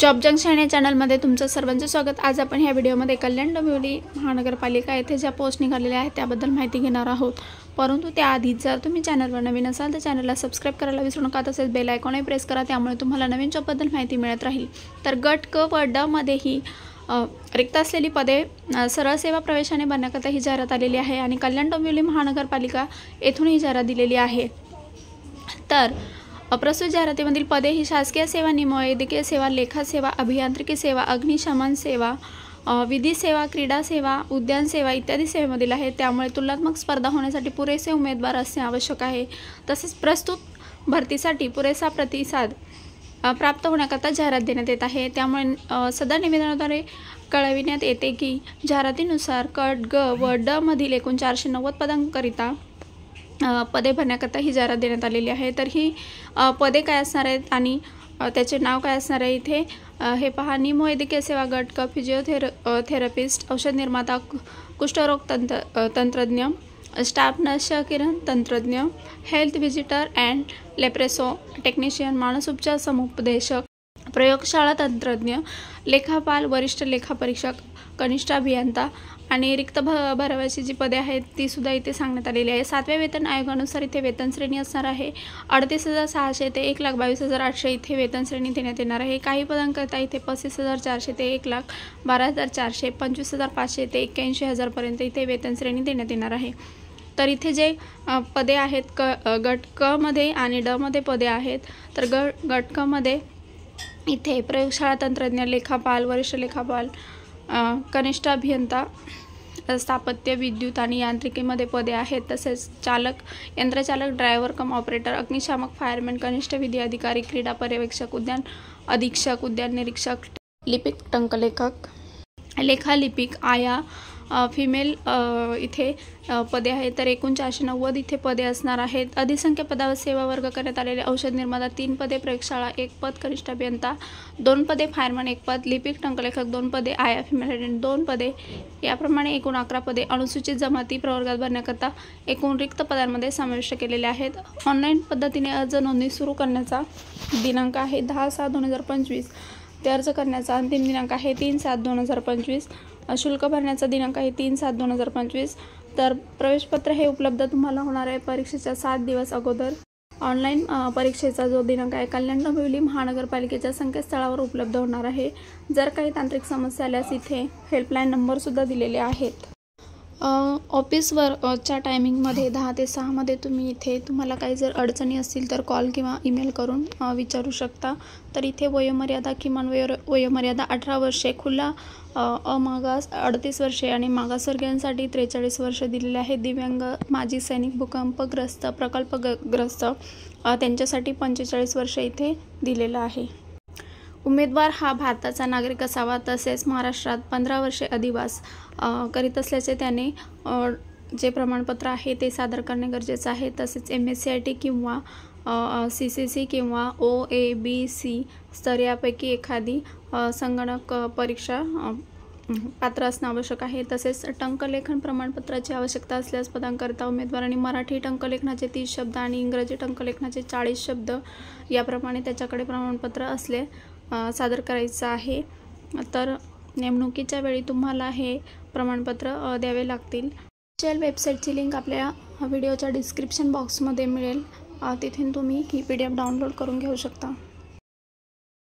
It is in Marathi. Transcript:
जॉब जंक्शन या चॅनलमध्ये तुमचं सर्वांचं स्वागत। आज आपण ह्या व्हिडिओमध्ये कल्याण डोंबिवली महानगरपालिका येथे ज्या पोस्ट निघालेल्या आहेत त्याबद्दल माहिती घेणार आहोत। परंतु त्याआधी जर तुम्ही चॅनलवर नवीन असाल तर चॅनलला सबस्क्राइब करायला विसरू नका, तसेच बेल आयकॉनही प्रेस करा, त्यामुळे तुम्हाला नवीन जॉबबद्दल माहिती मिळत राहील। तर गट क व ड मध्येही रिक्त असलेली पदे सरळ सेवा प्रवेशाने भरण्याकरता ही जाहिरात आलेली आहे आणि कल्याण डोंबिवली महानगरपालिका येथून ही जाहिरात दिलेली आहे। तर प्रस्तुत जाहिरातीमधील पदे ही शासकीय सेवा, निमवैद्यकीय सेवा, लेखा सेवा, अभियांत्रिकी सेवा, अग्निशमन सेवा, विधी सेवा, क्रीडा सेवा, उद्यान सेवा इत्यादी सेवेमधील आहेत। त्यामुळे तुलनात्मक स्पर्धा होण्यासाठी पुरेसे उमेदवार असणे आवश्यक आहे। तसेच प्रस्तुत भरतीसाठी पुरेसा प्रतिसाद प्राप्त होण्याकरता जाहिरात देण्यात येत आहे। त्यामुळे सदर निवेदनाद्वारे कळविण्यात येते की जाहिरातीनुसार गट ग व ड मधील एकूण 490 पदांकरिता पदे भरण्याकरता ही जाहिरात देण्यात आलेली आहे। तर ही पदे काय असणार आहेत आणि त्याचे नाव काय असणार आहे इथे हे पहा। निमवैद्यकीय सेवा गट क फिजिओथेरपिस्ट, औषध निर्माता, कुष्ठरोग तंत्रज्ञ, स्टाफ नर्स किरण तंत्रज्ञ, हेल्थ व्हिजिटर अँड लेप्रेसो टेक्निशियन, मानसोपचार समुपदेशक, प्रयोगशाळा तंत्रज्ञ, लेखापाल, वरिष्ठ लेखापरीक्षक, कनिष्ठ अभियंता आणि रिक्त भरावाची जी पदे आहेत ती सुद्धा इथे सांगण्यात आलेली आहे। 7व्या वेतन आयोगानुसार इथे वेतन श्रेणी असणार आहे 38,600 ते 1,22,800 इथे वेतन श्रेणी देण्यात येणार आहे। काही पदांकरिता इथे 35,400 ते 1,12,400, 25,500 ते 81,000 पर्यंत इथे वेतन श्रेणी देण्यात येणार आहे। तर इथे जे पदे आहेत गट क मध्ये आणि ड मध्ये पदे आहेत, तर गट क मध्ये इथे प्रयोगशाळा तंत्रज्ञ, लेखापाल, वरिष्ठ लेखापाल, कनिष्ठ अभियंता, स्थापत्य, विद्युत आणि यांत्रिकीमध्ये पदे आहेत। तसेच चालक, यंत्रचालक, ड्रायव्हर कम ऑपरेटर, अग्निशामक, फायरमॅन, कनिष्ठ विधी अधिकारी, क्रीडा पर्यवेक्षक, उद्यान अधीक्षक, उद्यान निरीक्षक, लिपिक, टंकलेखक, लेखालिपिक, आया, फिमेल इथे पदे आहेत। तर एकूण 490 इथे पदे असणार आहेत। अधिसंख्य पदावर सेवा वर्ग करण्यात आलेले औषध निर्माता 3 पदे, प्रयोगशाळा 1 पद, कनिष्ठ अभियंता 2 पदे, फायरमॅन 1 पद, लिपिक टंकलेखक 2 पदे, आया फिमेल 2 पदे, याप्रमाणे एकूण 11 पदे अनुसूचित जमाती प्रवर्गात भरण्याकरता एकूण रिक्त पदांमध्ये समाविष्ट केलेले आहेत। ऑनलाईन पद्धतीने अर्ज नोंदणी सुरू करण्याचा दिनांक आहे 10/7/2025 ते अर्ज करण्याचा अंतिम दिनांक आहे 3/7/2025। शुल्क भरण्याचा दिनांक आहे 3/7/2025। तर प्रवेशपत्र हे उपलब्ध तुम्हाला होणार आहे परीक्षेच्या 7 दिवस अगोदर। ऑनलाईन परीक्षेचा जो दिनांक आहे कल्याण डोंबिवली महानगरपालिकेच्या संकेतस्थळावर उपलब्ध होणार आहे। जर काही तांत्रिक समस्या आल्यास इथे हेल्पलाईन नंबर सुद्धा दिलेले आहेत। ऑफिसवरच्या टायमिंगमध्ये 10 ते 6 मध्ये तुम्ही इथे तुम्हाला काही जर अडचणी असतील तर कॉल किंवा ईमेल करून विचारू शकता। तर इथे वयोमर्यादा, किमान वयोमर्यादा 18 वर्षे, खुला अमागास 38 वर्षे आणि मागासवर्गीयांसाठी 43 वर्ष दिलेले आहेत। दिव्यांग, माजी सैनिक, भूकंपग्रस्त, प्रकल्पग्रस्त त्यांच्यासाठी 45 वर्ष इथे दिलेलं आहे। उमेदवार हा भारताचा नागरिक असावा, तसेच महाराष्ट्रात 15 वर्षे अधिवास करीत असल्याचे त्याने जे प्रमाणपत्र आहे ते सादर करणे गरजेचे आहे। तसेच MSc IT किंवा CCC किंवा OABC स्तर यापैकी एखादी संगणक परीक्षा पात्र असणे आवश्यक आहे। तसेच टंकलेखन प्रमाणपत्राची आवश्यकता असल्यास पदांकरिता उमेदवारांनी मराठी टंकलेखनाचे 30 शब्द आणि इंग्रजी टंकलेखनाचे 40 शब्द याप्रमाणे त्याच्याकडे प्रमाणपत्र असले सादर करायचं आहे। तर नेमणुकीच्या वेळी तुम्हाला हे प्रमाणपत्र द्यावे लागतील। ऑफिशियल वेबसाईटची लिंक आपल्या व्हिडिओच्या डिस्क्रिप्शन बॉक्समध्ये मिळेल, तिथून तुम्ही ही PDF डाउनलोड करून घेऊ शकता।